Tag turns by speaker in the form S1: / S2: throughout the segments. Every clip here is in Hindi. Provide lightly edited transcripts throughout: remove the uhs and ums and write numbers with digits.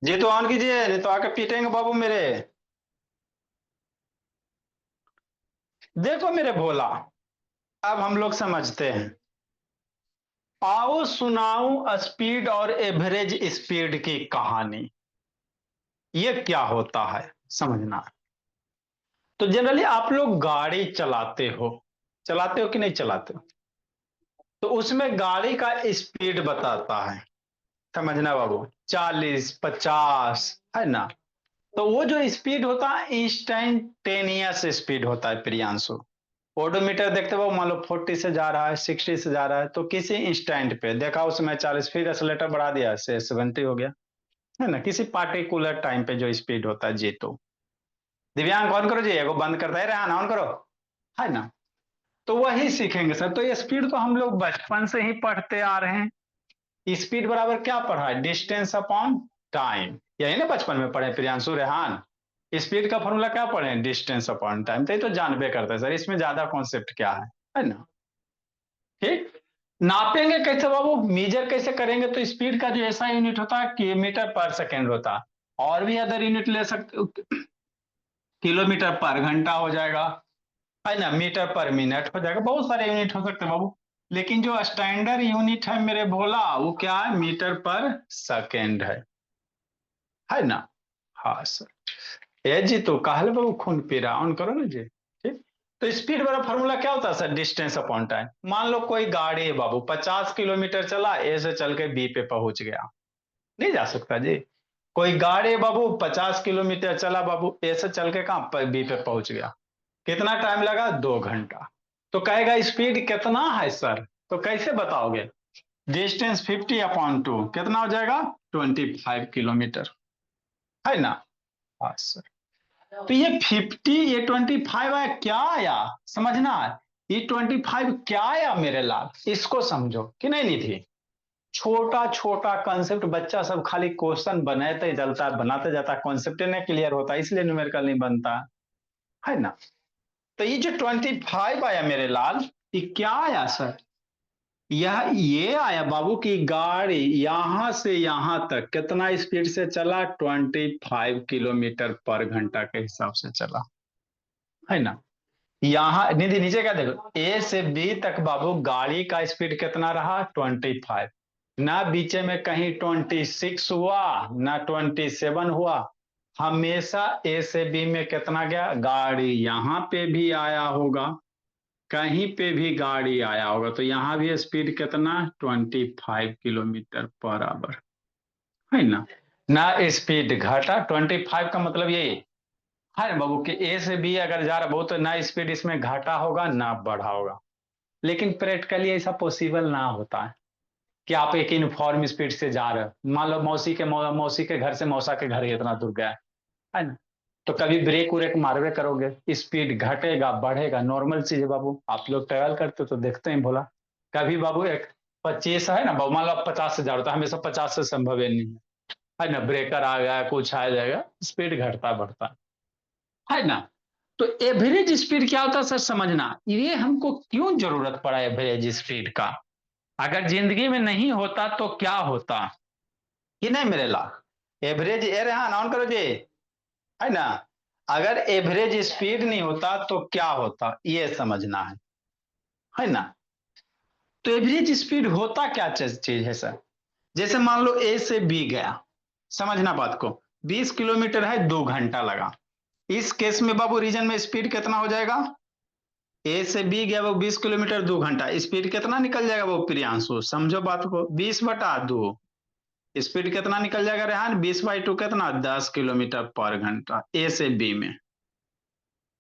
S1: जी तो ऑन कीजिए, नहीं तो आके पीटेंगे बाबू मेरे। देखो मेरे भोला, अब हम लोग समझते हैं। आओ सुनाऊं स्पीड और एवरेज स्पीड की कहानी। ये क्या होता है समझना। तो जनरली आप लोग गाड़ी चलाते हो कि नहीं चलाते हो? तो उसमें गाड़ी का स्पीड बताता है, समझना बाबू। 40 50 है ना। तो वो जो स्पीड होता है इंस्टैन्टेनियस स्पीड होता है प्रियांशु। ओडोमीटर देखते हो, मान लो 40 से जा रहा है, 60 से जा रहा है, तो किसी इंस्टेंट पे देखा उसमें 40, फिर एक्सीलरेटर बढ़ा दिया से 70 हो गया, है ना। किसी पार्टिकुलर टाइम पे जो स्पीड होता है जी। तो दिव्यांग ऑन करो जी, एगो बंद करता है रहना, ऑन करो, है ना। तो वही सीखेंगे सर। तो ये स्पीड तो हम लोग बचपन से ही पढ़ते आ रहे हैं। स्पीड बराबर क्या पढ़ा है? Distance upon time. यही ना बचपन में पढ़े प्रियांशु रेहान। स्पीड का फॉर्मूला क्या पढ़े? Distance upon time. तो ये तो जानबे करते हैं सर, इसमें ज्यादा कॉन्सेप्ट क्या है ना। ठीक। नापेंगे कैसे बाबू, मीजर कैसे करेंगे? तो स्पीड का जो ऐसा यूनिट होता है किलोमीटर पर सेकेंड होता है। और भी अदर यूनिट ले सकते, किलोमीटर पर घंटा हो जाएगा, है ना, मीटर पर मिनट हो जाएगा, बहुत सारे यूनिट हो सकते हैं बाबू। लेकिन जो स्टैंडर्ड यूनिट है मेरे भोला, वो क्या है? मीटर पर सेकेंड है ना। हाँ सर। ए जी तो कहल बाबू खून पी रहा, ऑन करो ना जी। ठीक। तो स्पीड वाला फॉर्मूला क्या होता है सर? Distance upon time. मान लो कोई गाड़ी है बाबू, 50 किलोमीटर चला, ए से चल के बी पे पहुंच गया, नहीं जा सकता जी। कोई गाड़ी है बाबू, 50 किलोमीटर चला बाबू, ए से चल के कहां पर? बी पे पहुंच गया। कितना टाइम लगा? 2 घंटा। तो कहेगा स्पीड कितना है सर? तो कैसे बताओगे? डिस्टेंस 50/2 कितना हो जाएगा? 25 किलोमीटर, है ना। हाँ सर। तो ये 50, ये 25 आया, क्या आया समझना है। ये 25 क्या आया मेरे लाल, इसको समझो कि नहीं निधि। छोटा छोटा कंसेप्ट, बच्चा सब खाली क्वेश्चन बनाते चलता है, बनाते जाता है, कॉन्सेप्ट नहीं क्लियर होता, इसलिए न्यूमेरिकल नहीं बनता, है ना। तो ये जो 25 आया मेरे लाल, ये क्या आया सर? यह ये आया बाबू की गाड़ी यहां से यहां तक कितना स्पीड से चला? 25 किलोमीटर पर घंटा के हिसाब से चला, है ना। यहाँ निधि नीचे क्या देखो, ए से बी तक बाबू गाड़ी का स्पीड कितना रहा? 25। ना बीचे में कहीं 26 हुआ, ना 27 हुआ। हमेशा ए से बी में कितना गया? गाड़ी यहाँ पे भी आया होगा, कहीं पे भी गाड़ी आया होगा, तो यहाँ भी स्पीड कितना? 25 किलोमीटर पर आवर, है ना। ना स्पीड घटा, 25 का मतलब यही है ना बाबू कि ए से बी अगर जा रहा बहुत, तो ना स्पीड इसमें घटा होगा ना बढ़ा होगा। लेकिन प्रैक्टिकली ऐसा पॉसिबल ना होता है कि आप एक यूनिफॉर्म स्पीड से जा रहे हो। मान लो मौसी के घर से मौसा के घर ही इतना दूर गया है ना। तो कभी ब्रेक व्रेक मारवे करोगे, स्पीड घटेगा बढ़ेगा, नॉर्मल चीज है बाबू। आप लोग ट्रेवल करते हो तो देखते हैं भोला। कभी बाबू एक 25 है ना बाबू, मान लो आप 50 से जा रहे हो, तो हमेशा 50 से संभव है नहीं, है ना। ब्रेकर आ गया, कुछ आ जाएगा, स्पीड घटता बढ़ता है ना। तो एवरेज स्पीड क्या होता है सर समझना। ये हमको क्यों जरूरत पड़ा एवरेज स्पीड का? अगर जिंदगी में नहीं होता तो क्या होता, कि नहीं मेरे लाख। एवरेज ए रहा ऑन करो जी, है ना। अगर एवरेज स्पीड नहीं होता तो क्या होता, ये समझना है ना। तो एवरेज स्पीड होता क्या चीज है सर? जैसे मान लो ए से बी गया, समझना बात को। 20 किलोमीटर है, 2 घंटा लगा। इस केस में बाबू रीजन में स्पीड कितना हो जाएगा? ए से बी गया वो 20 किलोमीटर, 2 घंटा, स्पीड कितना निकल जाएगा वो प्रियांशु? समझो बात को, 20/2। स्पीड कितना निकल जाएगा रेहान? 20/2 कितना? 10 किलोमीटर पर घंटा, ए से बी में,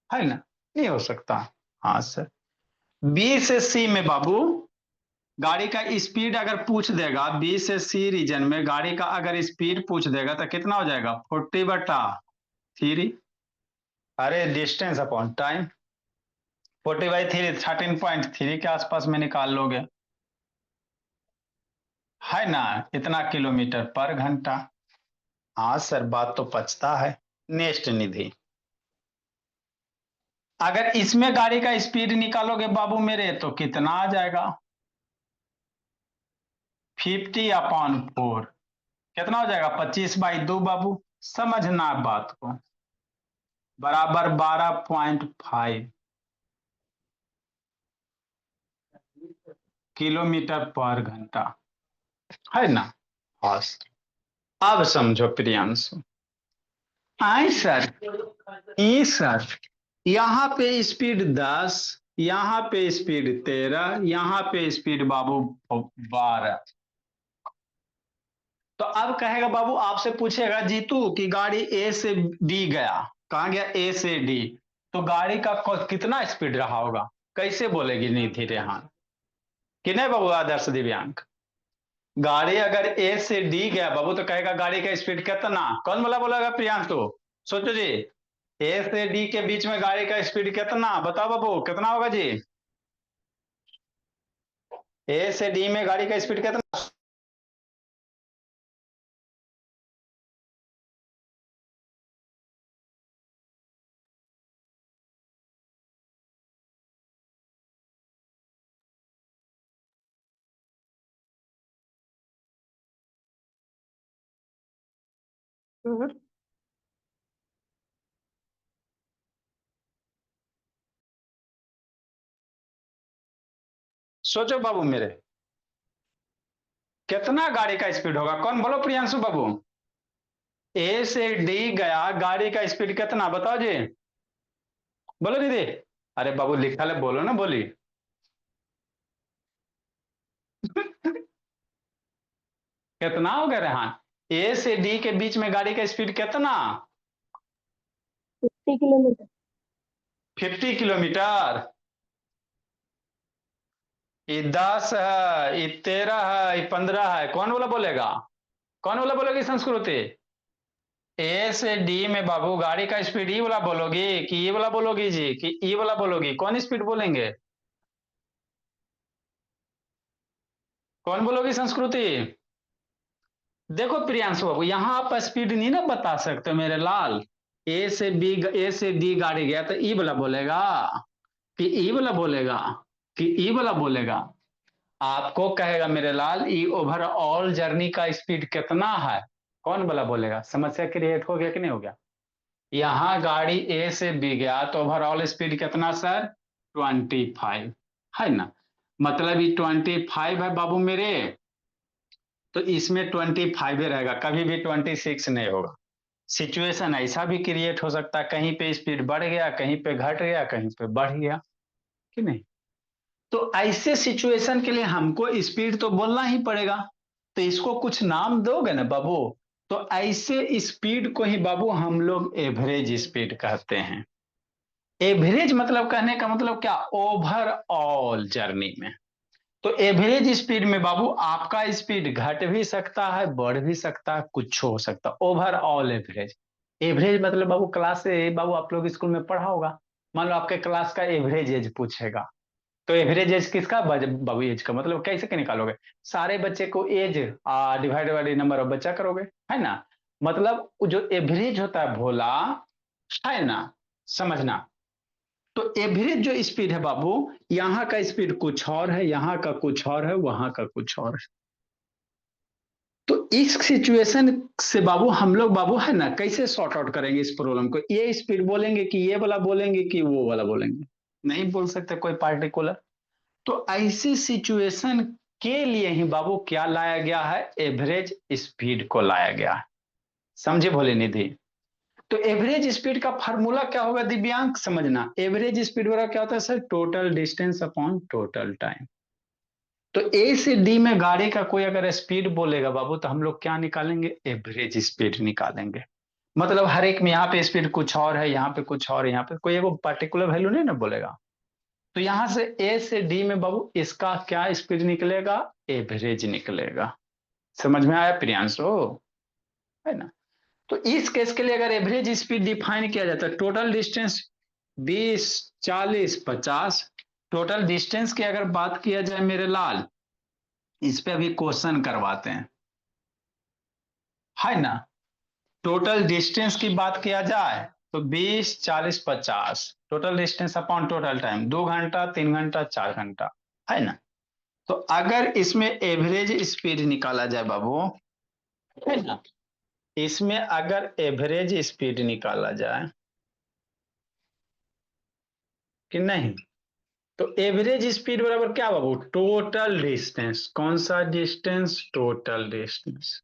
S1: है ना। नहीं हो सकता। हाँ सर। बी से सी में बाबू गाड़ी का स्पीड अगर पूछ देगा, बी से सी रीजन में गाड़ी का अगर स्पीड पूछ देगा तो कितना हो जाएगा? 40/3। अरे डिस्टेंस अपॉन टाइम, 40/3 13.3 के आसपास में निकाल लोगे, है ना। इतना किलोमीटर पर घंटा। हाँ सर, बात तो पचता है। नेक्स्ट निधि, अगर इसमें गाड़ी का स्पीड निकालोगे बाबू मेरे, तो कितना आ जाएगा? 50/4। कितना हो जाएगा 25/2 बाबू, समझना बात को, बराबर 12.5 किलोमीटर पर घंटा, है ना। हाँ, अब समझो प्रियांशु। आई सर, ई सर, यहाँ पे स्पीड 10, यहाँ पे स्पीड 13, यहाँ पे स्पीड बाबू 12। तो अब कहेगा बाबू, आपसे पूछेगा जीतू कि गाड़ी ए से डी गया, कहाँ गया, ए से डी, तो गाड़ी का कितना स्पीड रहा होगा, कैसे बोलेगी निधि रेहान, कि नहीं बाबू आदर्श दिव्यांग। गाड़ी अगर ए से डी गया बाबू तो कहेगा गाड़ी का स्पीड कितना, कौन बोला बोलेगा प्रियांश, तो सोचो जी, ए से डी के बीच में गाड़ी का स्पीड कितना, बताओ बाबू कितना होगा जी, ए से डी में गाड़ी का स्पीड कितना। सोचो बाबू मेरे, कितना गाड़ी का स्पीड होगा, कौन बोलो प्रियांशु बाबू। ए से डी गया, गाड़ी का स्पीड कितना बताओ जी, बोलो दीदी। अरे बाबू लिखा ले, बोलो ना, बोली। कितना हो गया रेहान, ए से डी के बीच में गाड़ी का स्पीड कितना,
S2: 50 किलोमीटर।
S1: 50 किलोमीटर। ये 10 है, ये 13 है, ये 15 है, कौन बोला बोलेगा, कौन बोला बोलेगी संस्कृति। ए से डी में बाबू गाड़ी का स्पीड ई वाला बोलोगी कि ई वाला बोलोगी जी, कि ई वाला बोलोगी, कौन स्पीड बोलेंगे, कौन बोलोगी संस्कृति। देखो प्रियांशु बाबू, यहाँ आप स्पीड नहीं ना बता सकते मेरे लाल, ए से डी गाड़ी गया तो ई वाला बोलेगा कि ई वाला बोलेगा, कि ई वाला बोलेगा। आपको कहेगा मेरे लाल ई ओवरऑल जर्नी का स्पीड कितना है, कौन वाला बोलेगा, समस्या क्रिएट हो गया कि नहीं हो गया। यहाँ गाड़ी ए से बी गया तो ओवरऑल स्पीड कितना सर, 25, है ना, मतलब ये 25 है बाबू मेरे, तो इसमें 25 रहेगा, कभी भी 26 नहीं होगा। सिचुएशन ऐसा भी क्रिएट हो सकता है, कहीं पे स्पीड बढ़ गया, कहीं पे घट गया, कहीं पे बढ़ गया, कि नहीं। तो ऐसे सिचुएशन के लिए हमको स्पीड तो बोलना ही पड़ेगा, तो इसको कुछ नाम दोगे ना बाबू, तो ऐसे स्पीड को ही बाबू हम लोग एवरेज स्पीड कहते हैं। एवरेज मतलब कहने का मतलब क्या, ओवरऑल जर्नी में। तो एवरेज स्पीड में बाबू आपका स्पीड घट भी सकता है, बढ़ भी सकता है, कुछ हो सकता है, ओवरऑल एवरेज। एवरेज मतलब बाबू क्लास से बाबू आप लोग स्कूल में पढ़ा होगा, मान लो आपके क्लास का एवरेज एज पूछेगा, तो एवरेज एज किसका बाबू, एज का मतलब कैसे के निकालोगे, सारे बच्चे को age divide by number of बच्चा करोगे, है ना। मतलब जो एवरेज होता है भोला, है ना, समझना। तो एवरेज जो स्पीड है बाबू, यहाँ का स्पीड कुछ और है, यहाँ का कुछ और है, वहां का कुछ और है। तो इस सिचुएशन से बाबू हम लोग बाबू है ना कैसे सॉर्ट आउट करेंगे इस प्रॉब्लम को, ये स्पीड बोलेंगे कि ये वाला बोलेंगे कि वो वाला बोलेंगे, नहीं बोल सकते कोई पार्टिकुलर। तो ऐसी सिचुएशन के लिए ही बाबू क्या लाया गया है, एवरेज स्पीड को लाया गया है, समझे भोले निधि। तो एवरेज स्पीड का फार्मूला क्या होगा दिव्यांग, समझना, एवरेज स्पीड वाला क्या होता है sir, total distance upon total time. तो ए से डी में गाड़ी का कोई अगर स्पीड बोलेगा बाबू तो हम लोग क्या निकालेंगे, एवरेज स्पीड निकालेंगे। मतलब हर एक में यहाँ पे स्पीड कुछ और है, यहाँ पे कुछ और, यहाँ पे कोई एगो पर्टिकुलर वैल्यू नहीं ना बोलेगा। तो यहां से ए से डी में बाबू इसका क्या स्पीड निकलेगा, एवरेज निकलेगा। समझ में आया प्रियांशु, है ना। तो इस केस के लिए अगर एवरेज स्पीड डिफाइन किया जाता है, टोटल डिस्टेंस 20, 40, 50, टोटल डिस्टेंस की अगर बात किया जाए मेरे लाल, इस पे अभी क्वेश्चन करवाते हैं, है ना। टोटल डिस्टेंस की बात किया जाए तो 20, 40, 50, total distance upon total time, 2 घंटा, 3 घंटा, 4 घंटा, है ना। तो अगर इसमें एवरेज स्पीड निकाला जाए बाबू, है ना। इसमें अगर एवरेज स्पीड निकाला जाए कि नहीं, तो एवरेज स्पीड बराबर क्या बाबू, टोटल डिस्टेंस। कौन सा डिस्टेंस, टोटल डिस्टेंस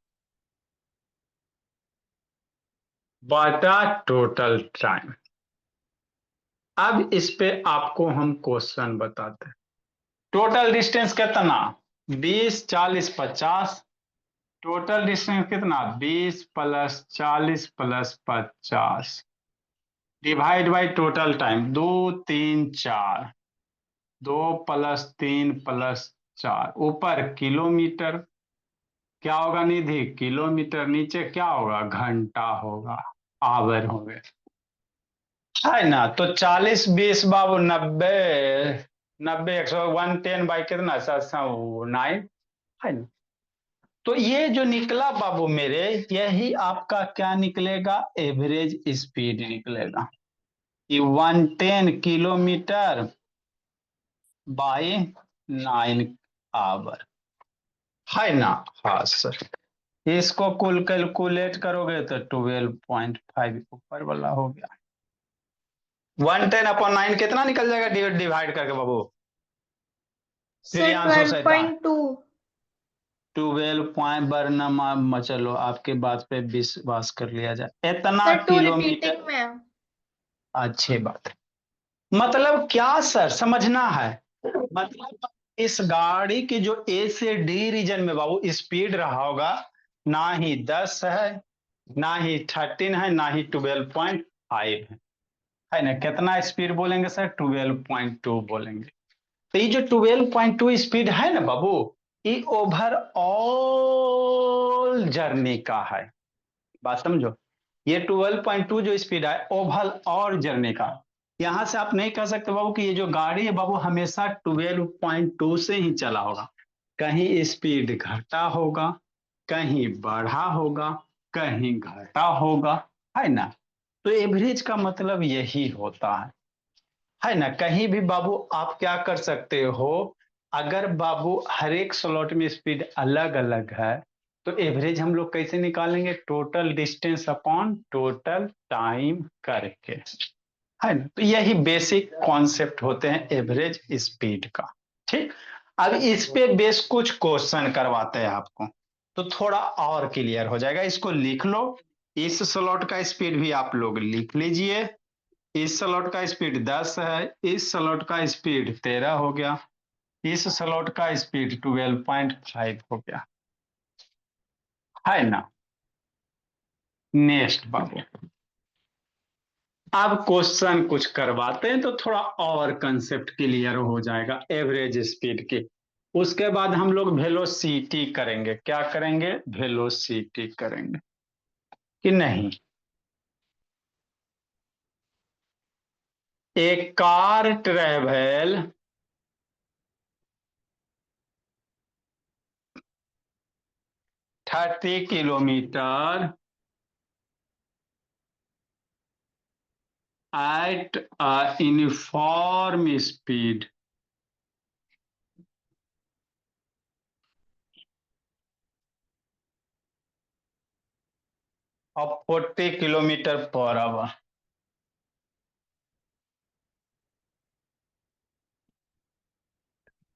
S1: बटा टोटल टाइम। अब इस पे आपको हम क्वेश्चन बताते हैं। टोटल डिस्टेंस कितना, 20 40 50। टोटल डिस्टेंस कितना, 20 plus 40 plus 50 divide by total time, 2 3 4। 2 plus 3 plus 4, ऊपर किलोमीटर, क्या होगा निधि, किलोमीटर, नीचे क्या होगा, घंटा होगा, आवर हो गए, है ना। तो 40 20 बाबू 90, 90 100 110 बाई कितना, 709, है ना। तो ये जो निकला बाबू मेरे, यही आपका क्या निकलेगा, एवरेज स्पीड निकलेगा कि 110 किलोमीटर बाई 9 आवर, है ना। हाँ सर, इसको कुल कैलकुलेट करोगे तो 12.5 ऊपर वाला हो गया। 110/9 कितना निकल जाएगा डिवाइड करके बाबू,
S2: सर
S1: प्रियांशु
S2: ट्वेल्व
S1: सहिता,
S2: पॉइंट टू
S1: 12 वरना चलो आपके बात पे विश्वास कर लिया जाए, इतना
S2: सर टू
S1: किलोमीटर।
S2: रिपीटिंग में।
S1: अच्छी बात है। मतलब क्या सर, समझना है। मतलब इस गाड़ी की जो ए से डी रीजन में बाबू स्पीड रहा होगा, ना ही 10 है, ना ही 13 है, ना ही 12.5 है ना। कितना स्पीड बोलेंगे सर, 12.2 बोलेंगे। तो ये जो 12.2 स्पीड है ना बाबू, ये ओवरऑल जर्नी का है। बात समझो, ये 12.2 जो स्पीड है ओवरऑल जर्नी का। यहां से आप नहीं कह सकते बाबू कि ये जो गाड़ी है बाबू हमेशा 12.2 से ही चला होगा। कहीं स्पीड घटा होगा, कहीं बढ़ा होगा, कहीं घटा होगा, है ना। तो एवरेज का मतलब यही होता है ना। कहीं भी बाबू आप क्या कर सकते हो, अगर बाबू हर एक स्लॉट में स्पीड अलग अलग है, तो एवरेज हम लोग कैसे निकालेंगे, total distance upon total time करके, है ना। तो यही बेसिक कॉन्सेप्ट होते हैं एवरेज स्पीड का। ठीक, अब इस पे बेस कुछ क्वेश्चन करवाते हैं आपको, तो थोड़ा और क्लियर हो जाएगा। इसको लिख लो, इस स्लॉट का स्पीड भी आप लोग लिख लीजिए। इस स्लॉट का स्पीड 10 है, इस स्लॉट का स्पीड 13 हो गया, इस स्लॉट का स्पीड 12.5 हो गया, है ना। नेक्स्ट बाबू, अब क्वेश्चन कुछ करवाते हैं तो थोड़ा और कंसेप्ट क्लियर हो जाएगा एवरेज स्पीड की। उसके बाद हम लोग वेलोसिटी करेंगे, क्या करेंगे, वेलोसिटी करेंगे कि नहीं। एक car travel 30 kilometre at a uniform speed of 40 kilometre per our.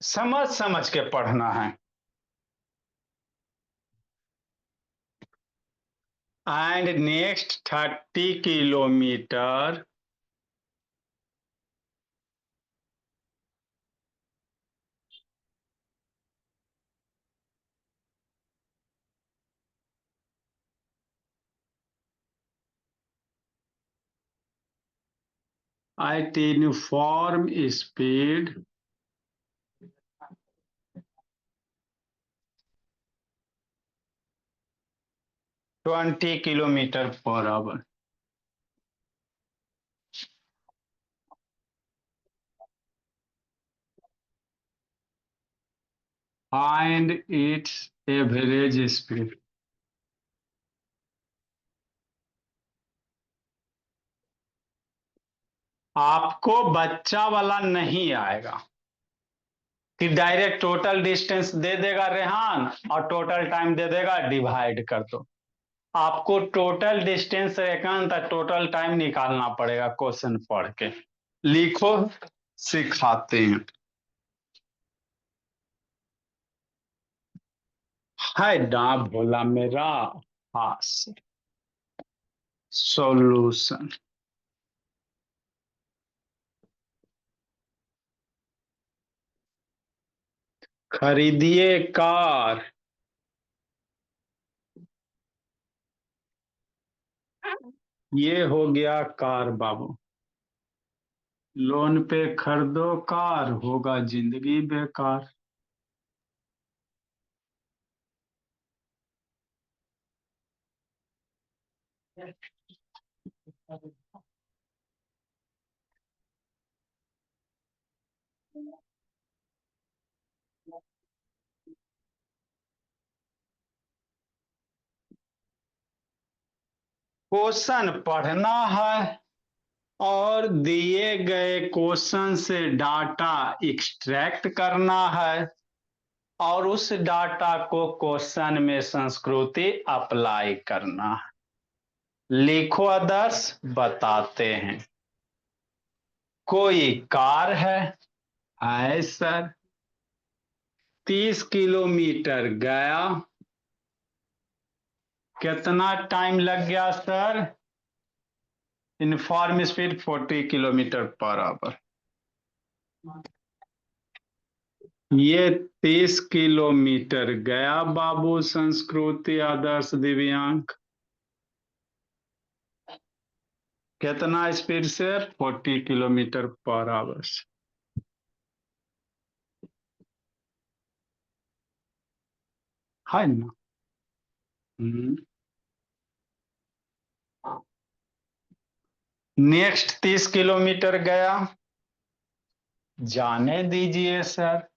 S1: समझ समझ के पढ़ना है। And next 30 kilometre at uniform speed 20 kilometre per our. Find its average speed. आपको बच्चा वाला नहीं आएगा, कि डायरेक्ट टोटल डिस्टेंस दे देगा रेहान और टोटल टाइम दे देगा, डिवाइड कर दो। आपको टोटल डिस्टेंस सेकंड तक टोटल टाइम निकालना पड़ेगा क्वेश्चन पढ़ के। लिखो, सिखाते हैं। है ना भोला मेरा। हाँ, सॉल्यूशन। खरीदिए कार। ये हो गया कार बाबू। लोन पे खरीदो कार, होगा जिंदगी बेकार। क्वेश्चन पढ़ना है और दिए गए क्वेश्चन से डाटा एक्सट्रैक्ट करना है और उस डाटा को क्वेश्चन में संस्कृति अप्लाई करना है। लिखो आदर्श, बताते हैं। कोई कार है सर, 30 किलोमीटर गया। कितना टाइम लग गया sir? Uniform speed 40 kilometre per our. ये 30 किलोमीटर गया बाबू, संस्कृति आदर्श दिव्यांग। कितना स्पीड से? 40 किलोमीटर पर आवर। है ना। नेक्स्ट 30 किलोमीटर गया, जाने दीजिए सर।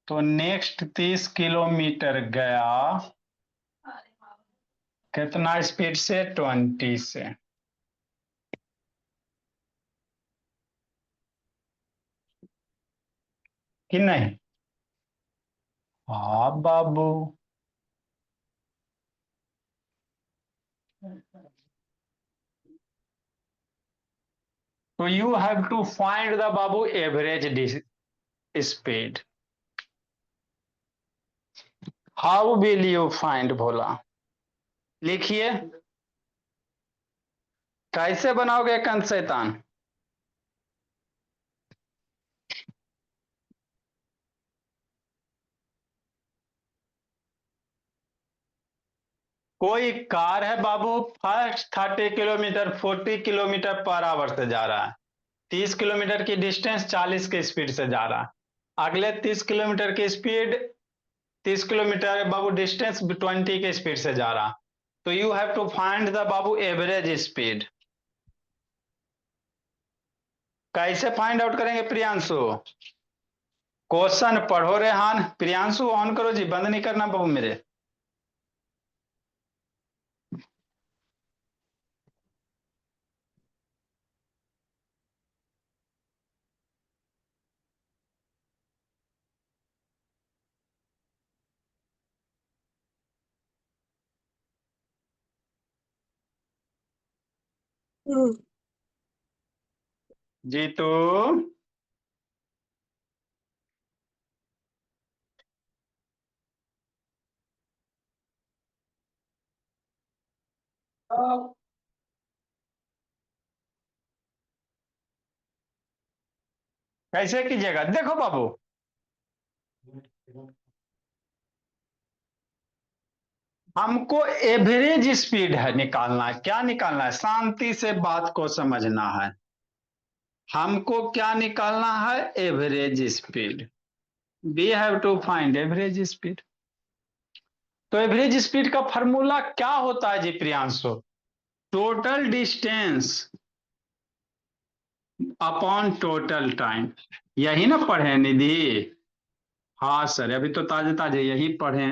S1: तो नेक्स्ट 30 किलोमीटर गया कितना स्पीड से? 20 से। कि नहीं? हाँ बाबू। तो you have to find the बाबू average speed. How will you find Bhola? लिखिए। कैसे बनाओगे कंद शैतान? कोई कार है बाबू, first 30 kilometre 40 kilometre per hour से जा रहा है। 30 किलोमीटर की डिस्टेंस 40 के स्पीड से जा रहा है। अगले 30 किलोमीटर की स्पीड, 30 किलोमीटर बाबू डिस्टेंस 20 के स्पीड से जा रहा। तो you have to find the बाबू एवरेज स्पीड। कैसे फाइंड आउट करेंगे प्रियांशु? क्वेश्चन पढ़ो रेहान। प्रियांशु ऑन करो जी, बंद नहीं करना बाबू मेरे। जीतू, कैसे कीजिएगा? देखो बाबू, हमको एवरेज स्पीड है निकालना है। क्या निकालना है? शांति से बात को समझना है। हमको क्या निकालना है? Average speed. We have to find average speed. तो एवरेज स्पीड का फॉर्मूला क्या होता है जी Priyanshu? Total distance upon total time. यही ना पढ़े निधि? हाँ सर, अभी तो ताजे ताजे यही पढ़े।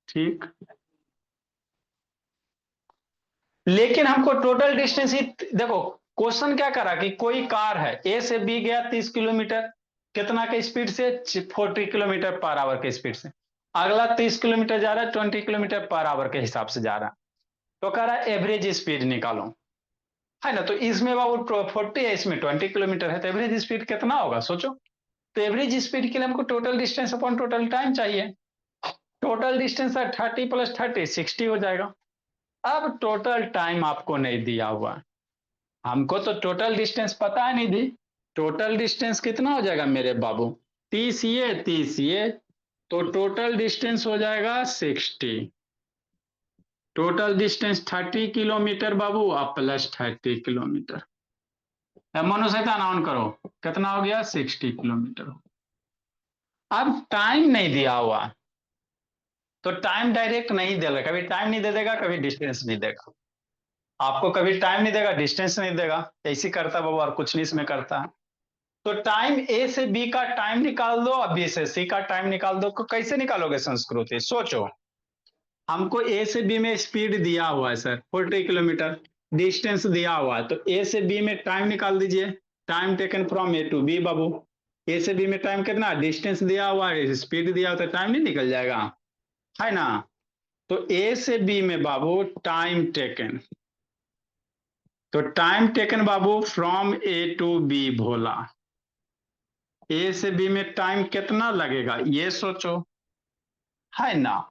S1: ठीक। लेकिन हमको टोटल डिस्टेंस ही देखो, क्वेश्चन क्या करा कि कोई कार है ए से बी गया 30 किलोमीटर, कितना के स्पीड से? 40 किलोमीटर पर आवर के स्पीड से। अगला 30 किलोमीटर जा रहा है 20 किलोमीटर पर आवर के हिसाब से जा रहा है। तो कह रहा है एवरेज स्पीड निकालो, है ना। तो इसमें बाबू 40 है, इसमें 20 किलोमीटर है, तो एवरेज स्पीड कितना होगा सोचो। तो एवरेज स्पीड के लिए हमको total distance upon total time चाहिए। टोटल डिस्टेंस है 30 + 30 60 हो जाएगा। अब टोटल टाइम आपको नहीं दिया हुआ, हमको तो टोटल डिस्टेंस पता है नहीं दी। टोटल डिस्टेंस कितना हो जाएगा मेरे बाबू? 30 ये 30 ये, तो टोटल डिस्टेंस हो जाएगा 60। टोटल डिस्टेंस 30 किलोमीटर बाबू, आप प्लस 30 किलोमीटर। मनुष्यता ऑन करो, कितना हो गया? 60 किलोमीटर। अब टाइम नहीं दिया हुआ, तो टाइम डायरेक्ट नहीं देगा, कभी टाइम नहीं दे देगा, कभी डिस्टेंस नहीं देगा। आपको कभी टाइम नहीं देगा, डिस्टेंस नहीं देगा, ऐसे करता बाबू, और कुछ नहीं इसमें करता है। तो टाइम ए से बी का टाइम निकाल दो और बी से सी का टाइम निकाल दो। कैसे निकालोगे संस्कृति, सोचो। हमको ए से बी में स्पीड दिया हुआ है सर 40 किलोमीटर, डिस्टेंस दिया हुआ है, तो ए से बी में टाइम निकाल दीजिए। Time taken from A to B बाबू। ए से बी में टाइम कितना? डिस्टेंस दिया हुआ है, स्पीड दिया हुआ, तो टाइम नहीं निकल जाएगा, है ना। तो ए से बी में बाबू टाइम टेकन, तो टाइम टेकन बाबू from A to B Bhola. A से बी में टाइम कितना लगेगा ये सोचो, है ना।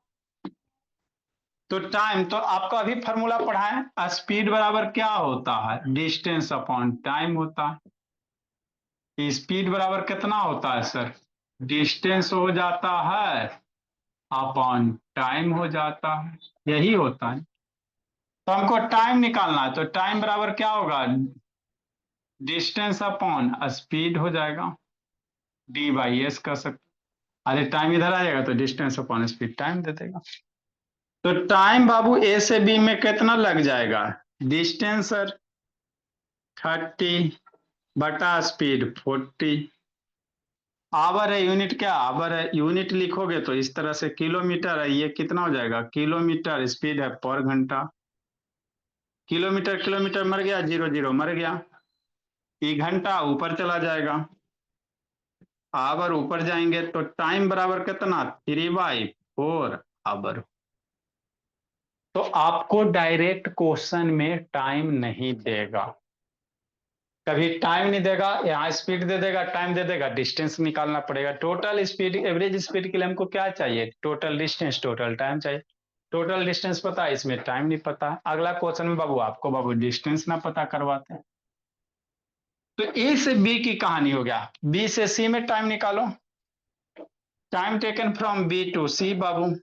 S1: तो टाइम तो आपको अभी फॉर्मूला पढ़ा है, स्पीड बराबर क्या होता है? डिस्टेंस अपॉन टाइम होता है। स्पीड बराबर कितना होता है सर? डिस्टेंस हो जाता है अपॉन टाइम हो जाता है, यही होता है। तो हमको टाइम निकालना है, तो टाइम बराबर क्या होगा? डिस्टेंस अपॉन स्पीड हो जाएगा, D/S कर सकते। अरे टाइम इधर आ जाएगा तो डिस्टेंस अपॉन स्पीड टाइम दे देगा। तो टाइम बाबू ए से बी में कितना लग जाएगा? डिस्टेंस सर 30 बटा स्पीड 40। आवर है, यूनिट क्या आवर है? यूनिट लिखोगे तो इस तरह से, किलोमीटर है, ये कितना हो जाएगा? किलोमीटर, स्पीड है पर घंटा। किलोमीटर किलोमीटर मर गया, 0 0 मर गया। ई घंटा ऊपर चला जाएगा, आवर ऊपर जाएंगे, तो टाइम बराबर कितना? 3/4 आवर। तो आपको डायरेक्ट क्वेश्चन में टाइम नहीं देगा, कभी टाइम नहीं देगा, यहाँ स्पीड दे देगा, टाइम दे देगा, डिस्टेंस निकालना पड़ेगा। टोटल स्पीड, एवरेज स्पीड के लिए हमको क्या चाहिए? टोटल डिस्टेंस, टोटल टाइम चाहिए। टोटल डिस्टेंस पता है, इसमें टाइम नहीं पता है। अगला क्वेश्चन में बाबू आपको बाबू डिस्टेंस ना पता करवाते हैं। तो ए से बी की कहानी हो गया, बी से सी में टाइम निकालो। Time taken from B to C बाबू,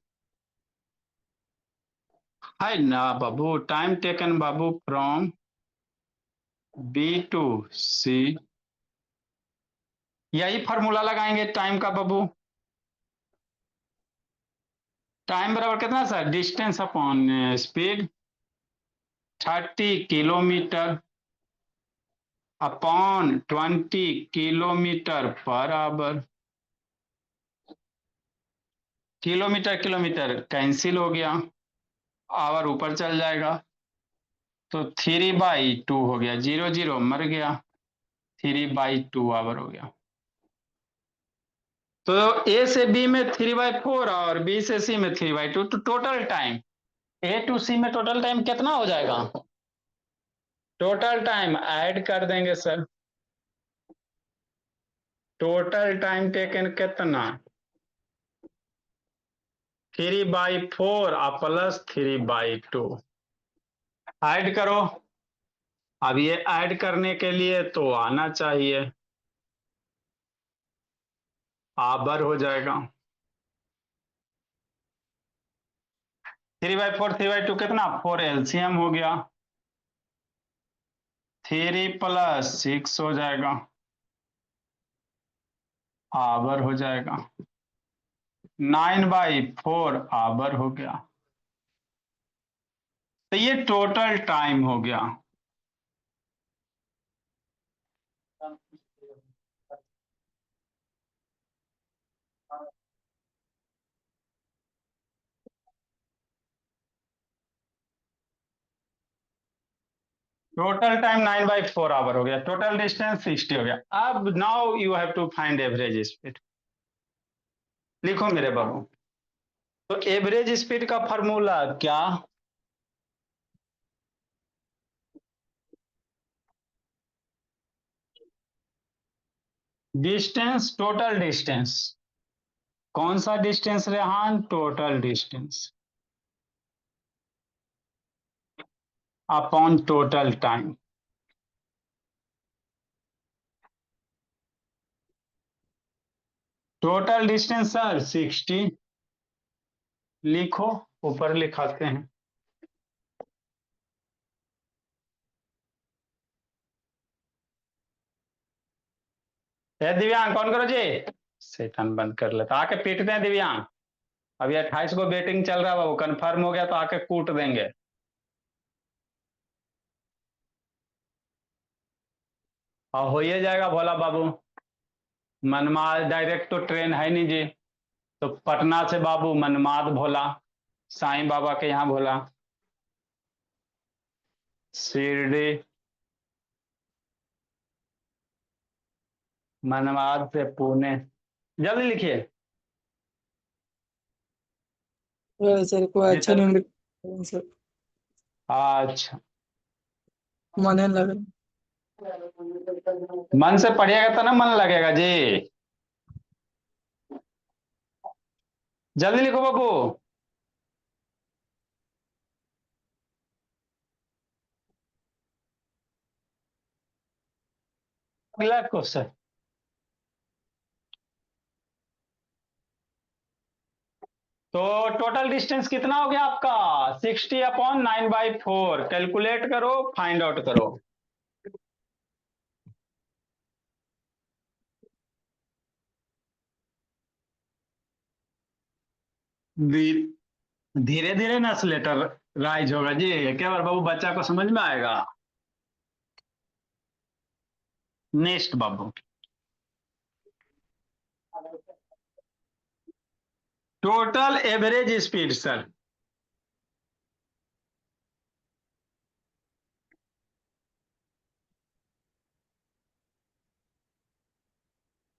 S1: है ना बाबू। टाइम टेकन बाबू फ्रॉम बी टू सी, यही फॉर्मूला लगाएंगे टाइम का बाबू। टाइम बराबर कितना sir? Distance upon speed, 30 kilometre upon 20 kilometre per hour. Kilometre kilometre cancel हो गया, आवर ऊपर चल जाएगा, तो 3/2 हो गया, 0 0 मर गया, 3/2 आवर हो गया। तो ए से बी में 3/4 और बी से सी में 3/2, तो टोटल टाइम ए टू सी में टोटल टाइम कितना हो जाएगा? टोटल टाइम ऐड कर देंगे सर, टोटल टाइम टेकन कितना? 3/4 प्लस 3/2 ऐड करो। अब ये ऐड करने के लिए तो आना चाहिए, आबर हो जाएगा। 3/4 3/2 कितना? 4 एलसीएम हो गया, 3 + 6 हो जाएगा, आवर हो जाएगा। 9/4 आवर हो गया। तो ये टोटल टाइम हो गया। टोटल टाइम 9/4 आवर हो गया, टोटल डिस्टेंस 60 हो गया। अब now you have to find average speed. लिखो मेरे बाबू। तो एवरेज स्पीड का फॉर्मूला क्या? Distance, total distance. कौन सा distance Rehan? Total distance upon total time. Total distance sir 60। लिखो, ऊपर लिखाते हैं। दिव्यांग कौन करो जी? सेटन बंद कर लेता, आके पीटते हैं दिव्यांग। अभी 28 को बेटिंग चल रहा है बाबू, कंफर्म हो गया तो आके कूट देंगे। और हो ही जाएगा भोला बाबू। मनमाद डायरेक्ट तो ट्रेन है नहीं जी, तो पटना से बाबू मनमाद भोला, साईं बाबा के यहाँ भोला, शिरडी, मनमाद से पुणे। जल्दी लिखिए।
S2: सर कोई अच्छा
S1: जितना,
S2: नहीं मिल सर,
S1: अच्छा
S2: मन नहीं लग रहा।
S1: मन से पढ़िएगा तो ना मन लगेगा जी। जल्दी लिखो बाबू। अगला क्वेश्चन। तो टोटल डिस्टेंस कितना हो गया आपका? 60/9/4। कैलकुलेट करो, फाइंड आउट करो। धीरे धीरे ना स्लेटर राइज होगा जी, क्या बार बाबू बच्चा को समझ में आएगा। नेक्स्ट बाबू। Total average speed sir.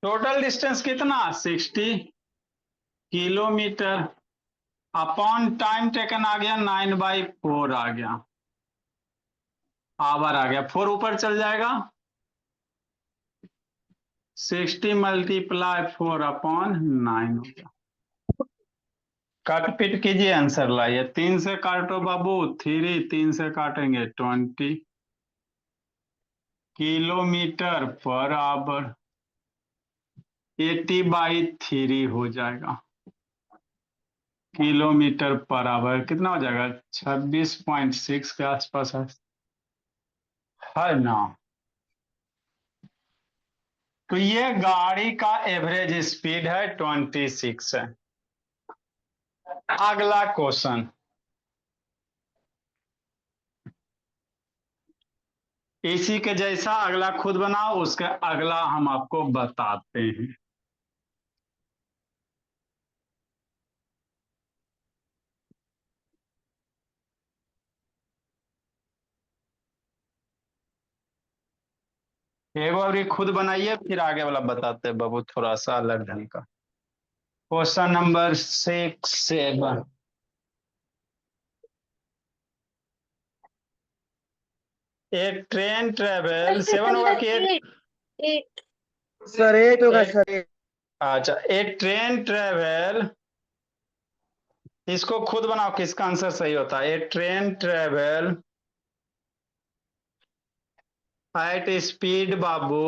S1: Total distance कितना? 60 किलोमीटर अपॉन टाइम टेकन आ गया 9/4 आ गया, आवर आ गया, 4 ऊपर चल जाएगा। 60 मल्टीप्लाई 4/9 हो गया। काट पीट कीजिए, आंसर लाइए। 3 से काटो बाबू 3, 3 से काटेंगे 20 किलोमीटर पर आवर, 80/3 हो जाएगा। किलोमीटर पर आवर कितना हो जाएगा? 26.6 के आसपास है ना। तो ये गाड़ी का एवरेज स्पीड है 26 है। अगला क्वेश्चन। इसी के जैसा अगला खुद बनाओ, उसके अगला हम आपको बताते हैं। एक बार ये खुद बनाइए, फिर आगे वाला बताते हैं बाबू, थोड़ा सा अलग ढंग का। Question number 6, 7। एक ट्रेन ट्रेवल 7 होगा कि 8?
S2: सर 8 होगा
S1: एक,
S2: सर 8।
S1: अच्छा, एक ट्रेन ट्रेवल, इसको खुद बनाओ किसका आंसर सही होता है। A train travel at speed बाबू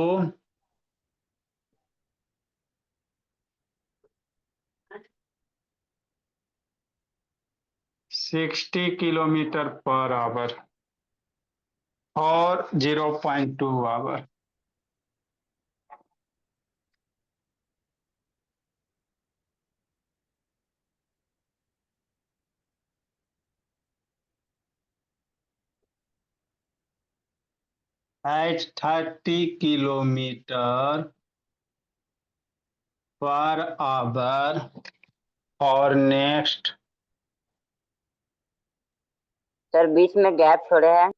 S1: 60 किलोमीटर पर आवर और 0.2 hour. At 30 kilometre per hour और नेक्स्ट।
S3: सर बीच में गैप छोड़े हैं।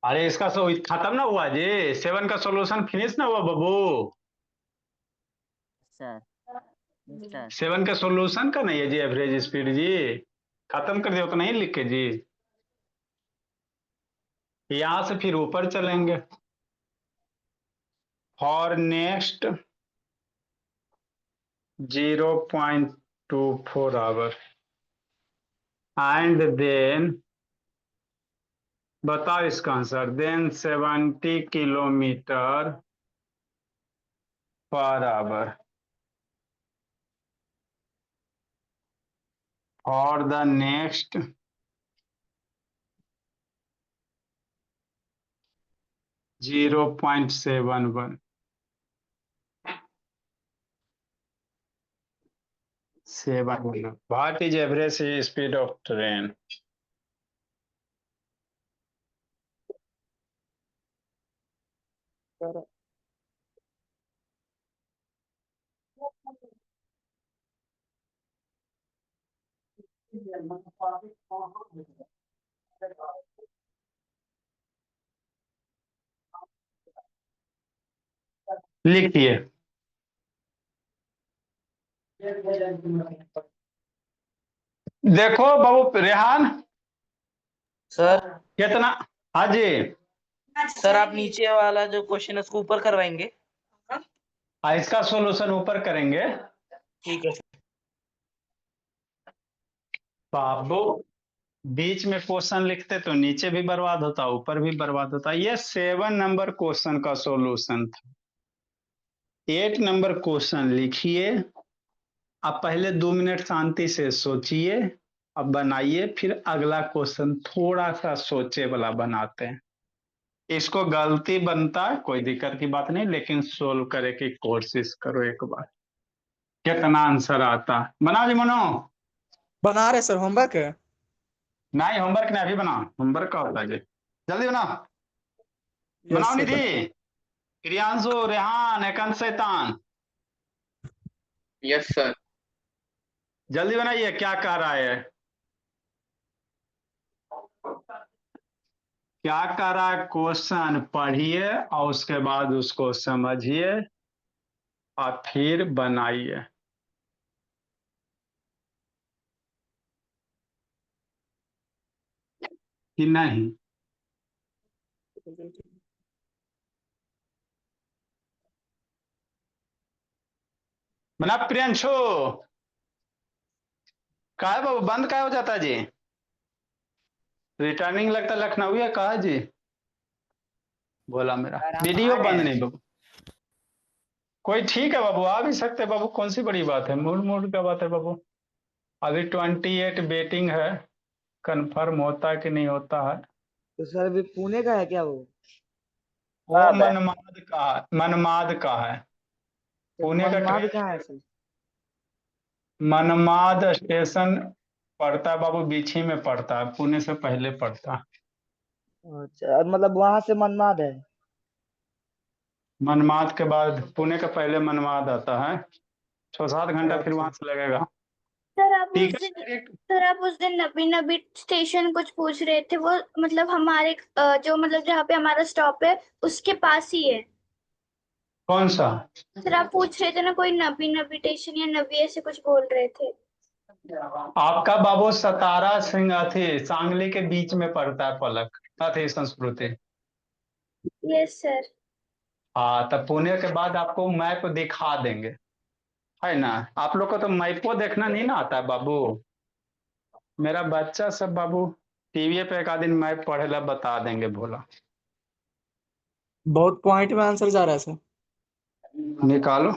S1: अरे इसका खत्म ना हुआ जी, 7 का सॉल्यूशन फिनिश ना हुआ बाबू।
S3: सर। सर
S1: 7 के सॉल्यूशन का नहीं है जी एवरेज स्पीड जी, खत्म कर दिया तो नहीं लिख के जी। यहां से फिर ऊपर चलेंगे। For next 0.24 hour and then, बताओ इसका answer, then 70 kilometre per hour for the next 0.71, 7 what is average speed of train.
S2: Sir
S1: लिखिए। देखो बाबू रेहान,
S3: सर
S1: कितना, हाँ जी,
S3: सर आप नीचे वाला जो क्वेश्चन है उसको ऊपर करवाएंगे।
S1: इसका सॉल्यूशन ऊपर करेंगे।
S3: ठीक है सर।
S1: बाबू बीच में क्वेश्चन लिखते तो नीचे भी बर्बाद होता, ऊपर भी बर्बाद होता। ये 7 नंबर क्वेश्चन का सॉल्यूशन था। 8 नंबर क्वेश्चन लिखिए, अब पहले 2 मिनट शांति से सोचिए, अब बनाइए, फिर अगला क्वेश्चन थोड़ा सा सोचे वाला बनाते हैं। इसको गलती बनता है, कोई दिक्कत की बात नहीं, लेकिन सोल्व करे की कोशिश करो एक बार, कितना आंसर आता है। बना जी मनो।
S2: बना रहे सर, होमवर्क है।
S1: नहीं होमवर्क नहीं, अभी बना, होमवर्क का होता है जी, जल्दी बना।
S2: यस
S1: बनाओ
S2: सर
S1: निधि, प्रियांशु, रेहान, एकांत, शैतान,
S4: यस सर।
S1: जल्दी बनाइए, क्या कह रहा है, क्या कह रहा है क्वेश्चन पढ़िए और उसके बाद उसको समझिए और फिर बनाइए। कि नहीं, बना प्रियांशु। का है बाबू, बंद का हो जाता है जी, रिटर्निंग लगता लखनऊ है, कहा जी, बोला मेरा
S3: सर हम
S1: वीडियो
S3: आ रहे
S1: बंद
S3: हैं।
S1: नहीं बाबू। कोई ठीक है बाबू, आ भी सकते बाबू, कौन सी बड़ी बात है, मूड मूड का बात है बाबू। अभी 28 बेटिंग है, कंफर्म होता है कि नहीं होता है।
S5: तो सर अभी पुणे का है क्या वो?
S1: वो मनमाद का है, मनमाद का है,
S5: तो
S1: पुणे का
S5: मनमाड
S1: ट्रेन।
S5: कहाँ है सर?
S1: मनमाद स्टेशन पड़ता है बाबू, बीच ही में पड़ता है, पुणे से पहले पड़ता है।
S5: अच्छा, मतलब वहां से मनमाड है।
S1: मनमाद के बाद पुणे का पहले मनमाद आता है, 6-7 घंटा फिर
S5: अच्छा।
S1: वहां से लगेगा।
S6: सर आप
S1: ठीक
S6: उस
S1: है
S6: दिन
S1: direct।
S6: सर आप उस दिन नबी नबी स्टेशन कुछ पूछ रहे थे, वो मतलब हमारे जो मतलब जहाँ पे हमारा स्टॉप है उसके पास ही है।
S1: कौन सा,
S6: सर आप पूछ रहे थे ना, कोई नबी नबी स्टेशन या नबी ऐसे कुछ बोल रहे थे।
S1: आपका बाबू सतारा सिंह अथी सांगली के बीच में पड़ता है, पलक अथी संस्कृति।
S6: Yes sir.
S1: हाँ, तब पुणे के बाद आपको मैप दिखा देंगे, है ना। आप लोग को तो मैपो देखना नहीं ना आता है बाबू, मेरा बच्चा सब बाबू टीवी पे एक आध दिन मैप पढ़ेला बता देंगे भोला।
S2: बहुत पॉइंट में आंसर जा रहा है सर,
S1: निकालो।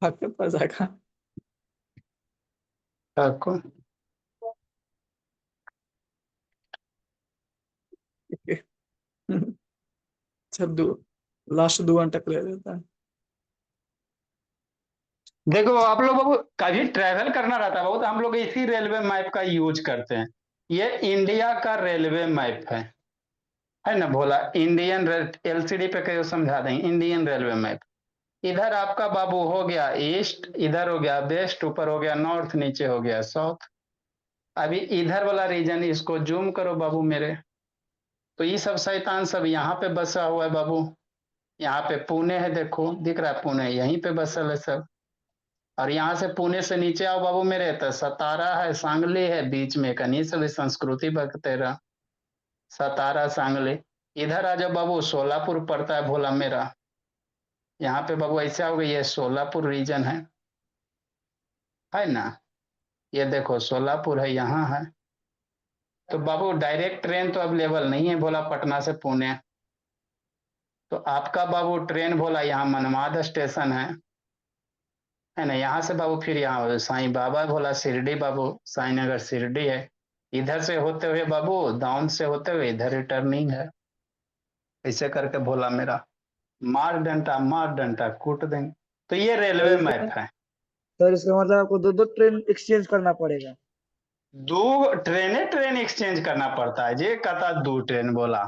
S2: आपके पास आएगा।
S1: रखो।
S2: अच्छा, दो लास्ट 2 घंटे के ले लेता है।
S1: देखो आप लोग बाबू कभी ट्रैवल करना रहता है बाबू, तो हम लोग इसी रेलवे मैप का यूज करते हैं। ये इंडिया का रेलवे मैप है ना भोला, इंडियन एलसीडी पे कहीं समझा दें, इंडियन रेलवे मैप। इधर आपका बाबू हो गया ईस्ट, इधर हो गया वेस्ट, ऊपर हो गया नॉर्थ, नीचे हो गया साउथ। अभी इधर वाला रीजन, इसको जूम करो बाबू मेरे, तो ये सब शैतान सब यहाँ पे बसा हुआ है बाबू। यहाँ पे पुणे है, देखो दिख रहा है पुणे, यहीं पे बसल है सब। और यहाँ से पुणे से नीचे आओ बाबू मेरे, तो सतारा है, सांगली है, बीच में कहीं से संस्कृति बखतेरा, सतारा सांगली। इधर आ जाओ बाबू, सोलापुर पड़ता है भोला मेरा। यहाँ पे बाबू ऐसे आओगे, ये सोलापुर रीजन है ना। ये देखो सोलापुर है, यहाँ है। तो बाबू डायरेक्ट ट्रेन तो अवेलेबल नहीं है भोला पटना से पुणे। तो आपका बाबू ट्रेन भोला यहाँ मनमाद स्टेशन है ना। यहाँ से बाबू फिर यहाँ साईं बाबा भोला शिरडी बाबू, साईं नगर शिरडी है। इधर से होते हुए बाबू दाउन से होते हुए इधर रिटर्निंग है। ऐसे करके भोला मेरा मार डंटा कूट देंगे। तो ये रेलवे मैप है।
S5: सर इसका मतलब आपको दो दो ट्रेन एक्सचेंज करना पड़ेगा।
S1: ट्रेन एक्सचेंज करना पड़ता है जी, कहता 2 ट्रेन बोला।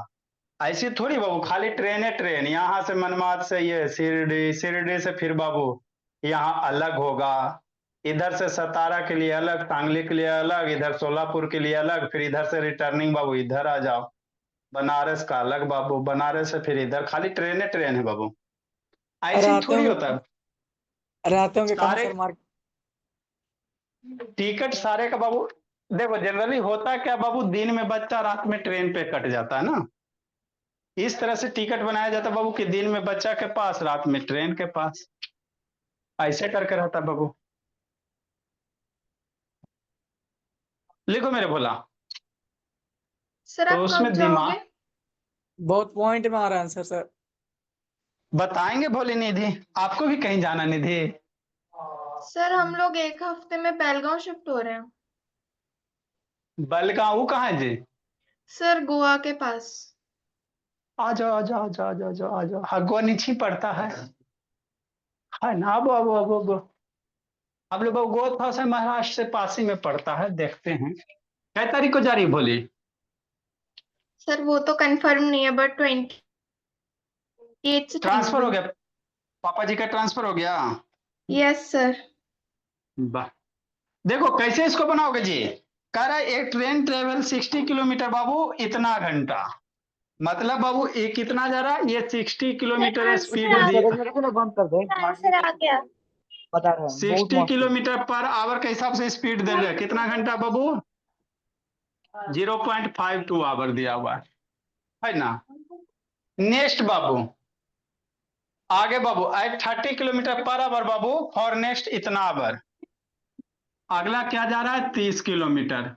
S1: ऐसी थोड़ी बाबू खाली ट्रेन यहाँ से मनमाद से ये शिरडी से फिर बाबू यहाँ अलग होगा। इधर से सतारा के लिए अलग, सांगली के लिए अलग, इधर सोलापुर के लिए अलग, फिर इधर से रिटर्निंग बाबू इधर आ जाओ। बनारस का अलग बाबू, बनारस से फिर इधर, खाली ट्रेन है बाबू। ऐसी थोड़ी होता है।
S2: रातों के कहाँ
S1: सारे
S2: सर मार्केट?
S1: टिकट सारे का बाबू देखो, जनरली होता है क्या बाबू, दिन में बच्चा रात में ट्रेन पे कट जाता है ना। इस तरह से टिकट बनाया जाता है बाबू कि दिन में बच्चा के पास, रात में ट्रेन के पास, ऐसे करके रहता है बाबू। लिखो मेरे भोला।
S6: सर
S1: तो
S6: आप
S1: उसमें
S6: कब जाओगे?
S1: दिमाग
S2: बहुत पॉइंट में आ रहा है आंसर सर।
S1: बताएंगे भोले निधि, आपको भी कहीं जाना निधि?
S4: सर हम लोग एक हफ्ते में बेलगांव शिफ्ट हो रहे हैं।
S1: बलगांव कहाँ है जी?
S4: सर गोवा के पास।
S1: आ जाओ आ जाओ आ जाओ आ जाओ आ जाओ आ जाओ। हगवा नीचे पड़ता है ना। अब आप लोग गोवा थोड़ा सा महाराष्ट्र से पास ही में पड़ता है, देखते हैं कै तारीख को जा रही भोली।
S4: सर वो तो कंफर्म नहीं है बट 28 से
S1: ट्रांसफर हो गया, पापा जी का ट्रांसफर हो गया।
S4: Yes sir.
S1: वाह, देखो कैसे इसको बनाओगे जी। कह रहा है एक ट्रेन ट्रेवल 60 किलोमीटर बाबू इतना घंटा, मतलब बाबू ये कितना जा रहा है, ये 60 किलोमीटर स्पीड दी,
S5: सेकंड में रखो ना, बंद कर दे।
S6: आंसर आ गया।
S5: बता रहे हैं बहुत
S1: 60
S5: मस्त है।
S1: किलोमीटर पर आवर के हिसाब से स्पीड दे रहे हैं। कितना घंटा बाबू? 0.52 आवर दिया हुआ है ना। नेक्स्ट बाबू आगे बाबू एट 30 किलोमीटर पर आवर बाबू फॉर नेक्स्ट इतना आवर। अगला क्या जा रहा है 30 किलोमीटर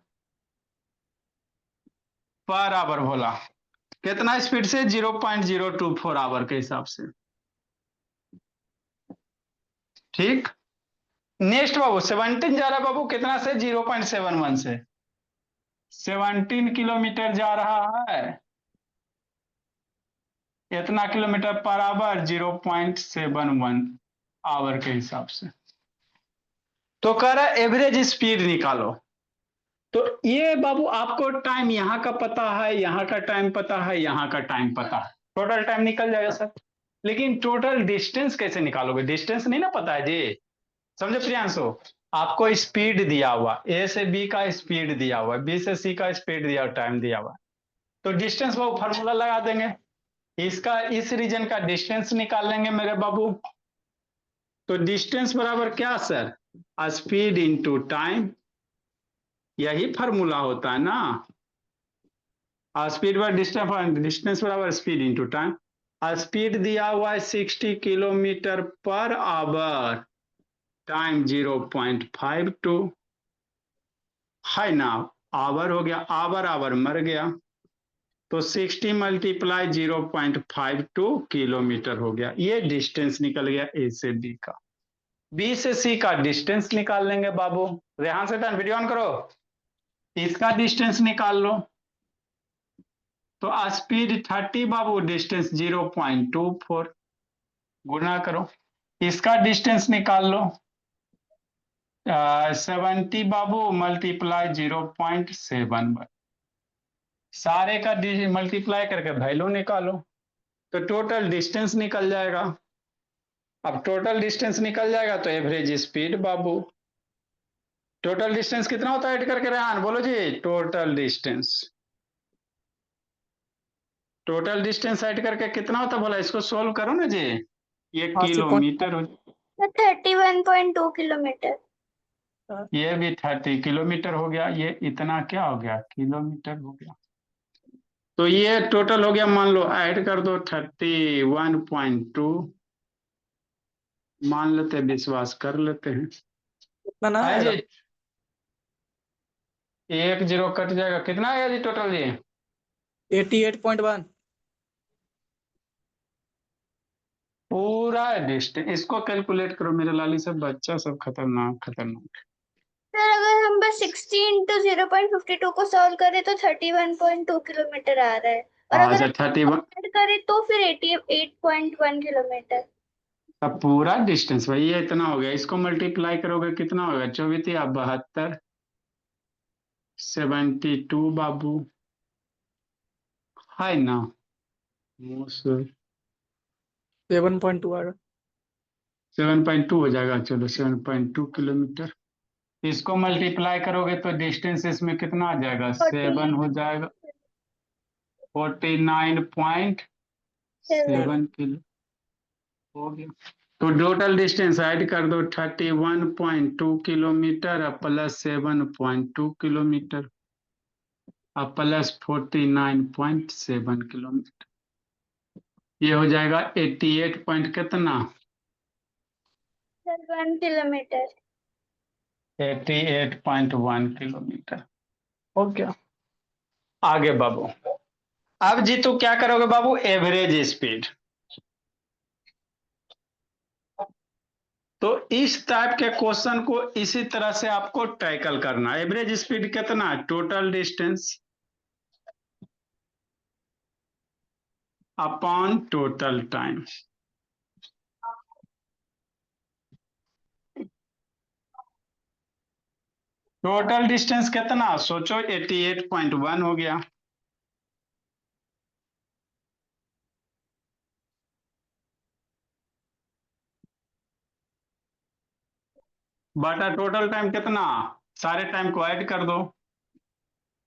S1: पर आवर बोला। कितना स्पीड से? 0.024 आवर के हिसाब से। ठीक। नेक्स्ट बाबू 17 जा रहा है बाबू, कितना से? 0.71 से। 17 किलोमीटर जा रहा है, इतना किलोमीटर पर आवर 0.71 आवर के हिसाब से। तो कह रहा है एवरेज स्पीड निकालो। तो ये बाबू आपको टाइम यहाँ का पता है, यहाँ का टाइम पता है, यहाँ का टाइम पता है, टोटल टाइम निकल जाएगा सर। लेकिन टोटल डिस्टेंस कैसे निकालोगे? डिस्टेंस नहीं ना पता है जी, समझे प्रियांशु। आपको स्पीड दिया हुआ, ए से बी का स्पीड दिया हुआ, बी से सी का स्पीड दिया हुआ, टाइम दिया हुआ, तो डिस्टेंस बाबू फॉर्मूला लगा देंगे। इसका इस रीजन का डिस्टेंस निकाल लेंगे मेरे बाबू। तो डिस्टेंस बराबर क्या सर? स्पीड इंटू टाइम, यही फॉर्मूला होता है ना। स्पीड बाय डिस्टेंस, डिस्टेंस बराबर स्पीड इंटू टाइम। स्पीड दिया हुआ है 60 किलोमीटर पर आवर, टाइम 0.52 है ना। आवर हो गया, आवर मर गया, तो 60 मल्टीप्लाई 0.52 किलोमीटर हो गया। ये डिस्टेंस निकल गया ए से बी का। बी से सी का डिस्टेंस निकाल लेंगे बाबू। रेहान से वीडियो ऑन करो, इसका डिस्टेंस निकाल लो। तो स्पीड 30 बाबू, डिस्टेंस 0.24, गुना करो। इसका डिस्टेंस निकाल लो 70 बाबू मल्टीप्लाई 0.71, सारे का मल्टीप्लाई करके वैल्यू निकालो, तो टोटल डिस्टेंस निकल जाएगा। अब टोटल डिस्टेंस निकल जाएगा तो एवरेज स्पीड बाबू। टोटल डिस्टेंस कितना होता है ऐड करके रेहान बोलो जी? Total distance total distance add करके कितना होता बोला, इसको सोल्व करो ना जी। ये
S2: 80
S1: किलोमीटर हो,
S6: 31.2 किलोमीटर।
S1: ये भी 30 किलोमीटर हो गया, ये इतना क्या हो गया, किलोमीटर हो गया। तो ये टोटल हो गया, मान लो ऐड कर दो 31.2, मान लेते हैं, विश्वास कर लेते हैं।
S2: कितना ना
S1: है
S2: आएगा?
S1: जी, एक जीरो कट जाएगा, कितना आएगा जी टोटल जी?
S2: 88.1।
S1: पूरा डिस्टेंस, इसको कैलकुलेट करो मेरे लाली सब, बच्चा सब खतरनाक खतरनाक।
S6: सर अगर हम बस 60 इंटू 0.52 को सॉल्व करें तो 31.2 किलोमीटर आ रहा है, और अगर
S1: अच्छा 31,
S6: ऐड करें तो फिर 88.1 किलोमीटर।
S1: अब पूरा डिस्टेंस भाई ये इतना हो गया, इसको मल्टीप्लाई करोगे कितना होगा, 24 72, 72 बाबू, है ना?
S2: 7.2 आएगा।
S1: 7.2 हो जाएगा, चलो 7.2 किलोमीटर। इसको मल्टीप्लाई करोगे तो डिस्टेंस इसमें कितना आ जाएगा, 7 हो जाएगा, 49.7 किलो हो गया। तो टोटल डिस्टेंस ऐड कर दो, 31.2 किलोमीटर प्लस 7.2 किलोमीटर अब प्लस 49.7 किलोमीटर, ये हो जाएगा 88 पॉइंट कितना,
S6: 1 किलोमीटर।
S1: 88.1 किलोमीटर हो गया। आगे बाबू, अब जीतू क्या करोगे बाबू, एवरेज स्पीड। तो इस टाइप के क्वेश्चन को इसी तरह से आपको टैकल करना है। एवरेज स्पीड कितना है, total distance upon total time. Total distance कितना, सोचो 88.1 हो गया, बटा टोटल टाइम कितना, सारे टाइम को ऐड कर दो,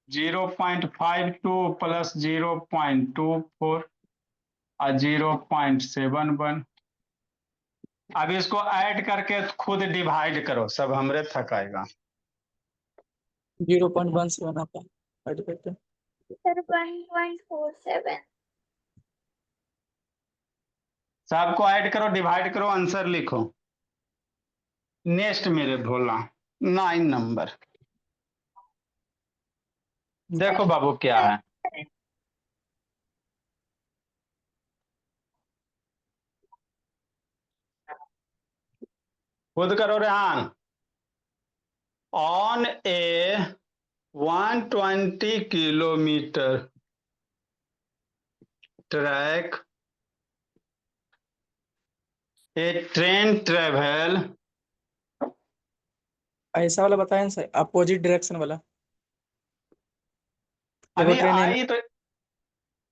S1: 0.52 प्लस 0.24 और 0.71। अब इसको ऐड करके खुद डिवाइड करो, सब हमरे थकाएगा।
S2: 0.17 आता है ऐड करके।
S6: सर 1.47।
S1: सबको ऐड करो, डिवाइड करो, आंसर लिखो। नेक्स्ट मेरे भोला 9 नंबर, देखो बाबू क्या है, खुद करो Rehan. On A 120 kilometre track A train travel,
S2: ऐसा वाला बताएं सर, अपोजिट डायरेक्शन वाला। देखो
S1: अभी
S2: ट्रेन
S1: आई तो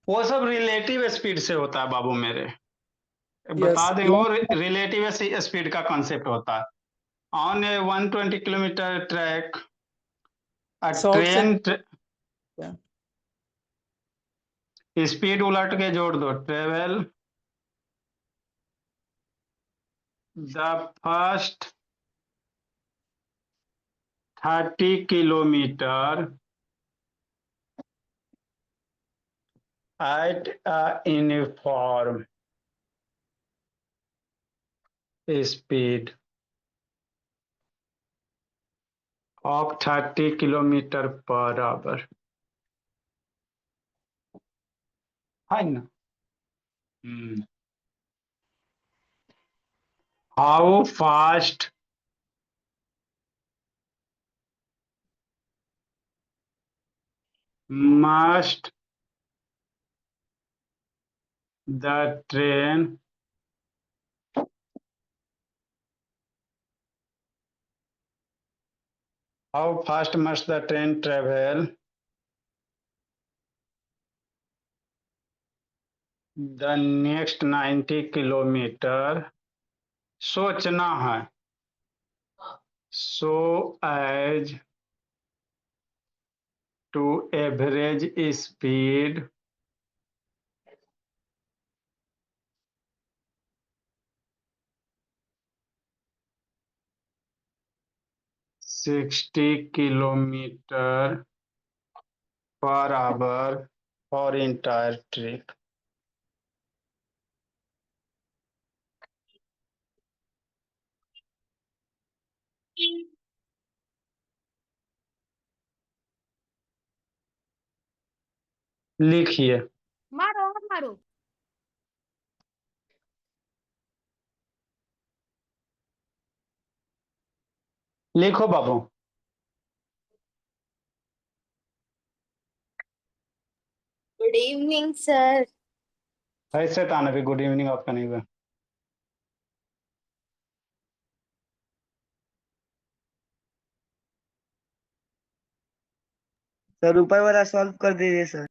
S1: वो सब रिलेटिव स्पीड से होता है बाबू मेरे, बता
S2: यस
S1: दें, वो रिलेटिव स्पीड का कॉन्सेप्ट होता है। On A 120 kilometre track a
S2: short से
S1: ट्रेन,
S2: क्या?
S1: स्पीड उलट के जोड़ दो, travel the first 30 kilometre at a uniform speed of 30 kilometre per our, है ना? How fast must the train how fast must the train travel the next 90 kilometre, सोचना है, so as to average speed 60 kilometre per hour for entire trip. लिखिए।
S7: मारो मारो।
S1: लिखो बाबू।
S6: Good evening sir.
S1: ऐसे ताना भी गुड इवनिंग आपका नहीं हुआ।
S5: सर ऊपर वाला सॉल्व कर दीजिए सर।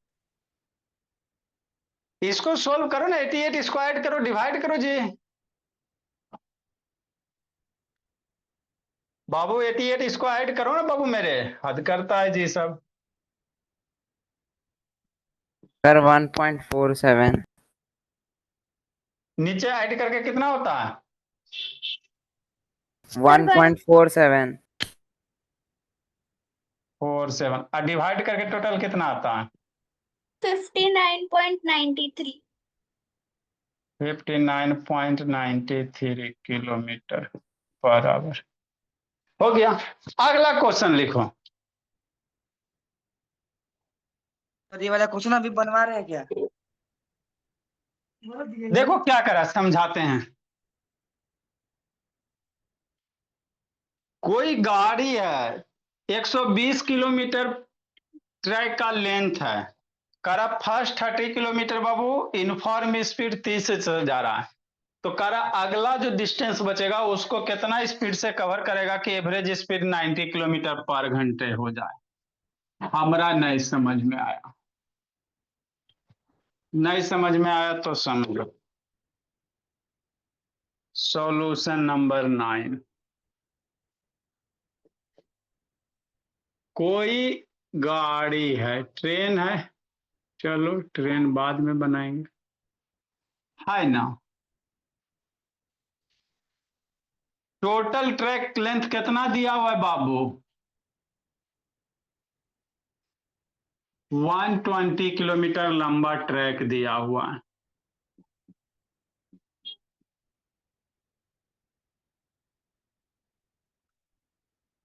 S1: इसको सोल्व करो ना, 88 स्क्वायर करो, डिवाइड करो जी। बाबू 88 इसको ऐड करो ना बाबू, मेरे हद करता है जी सब।
S8: सर 1.47।
S1: नीचे ऐड करके कितना होता है?
S8: 1.47।
S1: 47 और डिवाइड करके टोटल कितना आता है?
S6: 59.93।
S1: 59.93 किलोमीटर पर आवर। हो गया। अगला क्वेश्चन लिखो।
S5: सर ये वाला क्वेश्चन अभी बनवा रहे हैं क्या?
S1: देखो क्या करा, समझाते हैं। कोई गाड़ी है, 120 किलोमीटर ट्रैक का लेंथ है, करा फर्स्ट 30 किलोमीटर बाबू यूनिफॉर्म स्पीड 30 से जा रहा है, तो करा अगला जो डिस्टेंस बचेगा उसको कितना स्पीड से कवर करेगा कि एवरेज स्पीड 90 किलोमीटर पर घंटे हो जाए। हमारा नहीं समझ में आया। नहीं समझ में आया तो समझो। Solution number 9। कोई गाड़ी है, ट्रेन है, चलो ट्रेन बाद में बनाएंगे, है ना। टोटल ट्रैक लेंथ कितना दिया हुआ है बाबू? 120 किलोमीटर लंबा ट्रैक दिया हुआ है।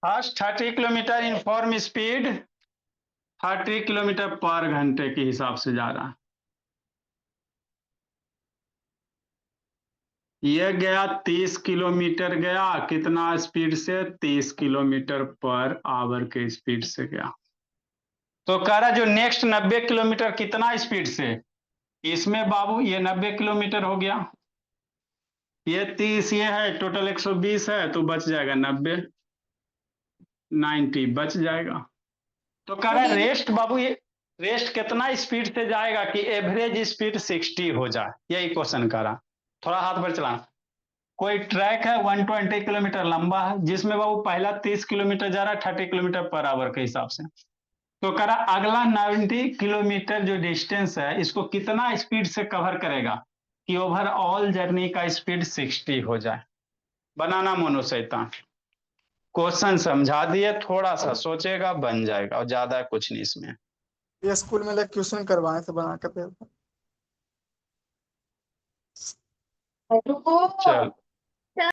S1: First 30 kilometre uniform speed 30 kilometre पर घंटे के हिसाब से जा रहा है। ये गया 30 किलोमीटर, गया कितना स्पीड से? 30 किलोमीटर पर आवर के स्पीड से गया। तो कह रहा जो नेक्स्ट 90 किलोमीटर कितना स्पीड से? इसमें बाबू ये 90 किलोमीटर हो गया, ये 30 ये है, टोटल 120 है, तो बच जाएगा 90, 90 बच जाएगा। तो कह रहा है रेस्ट बाबू, ये रेस्ट कितना स्पीड से जाएगा कि एवरेज स्पीड 60 हो जाए, यही क्वेश्चन कर रहा। थोड़ा हाथ पर चलाना। कोई ट्रैक है 120 किलोमीटर लंबा है, जिसमें बाबू पहला 30 किलोमीटर जा रहा है 30 किलोमीटर पर आवर के हिसाब से। तो कह रहा अगला 90 किलोमीटर जो डिस्टेंस है इसको कितना स्पीड से कवर करेगा कि ओवरऑल जर्नी का स्पीड 60 हो जाए। बनाना मोनो शैतान। क्वेश्चन समझा दिए, थोड़ा सा सोचेगा बन जाएगा, और ज्यादा कुछ नहीं इसमें।
S2: ये स्कूल में क्वेश्चन करवाए थे बना कर।
S1: चल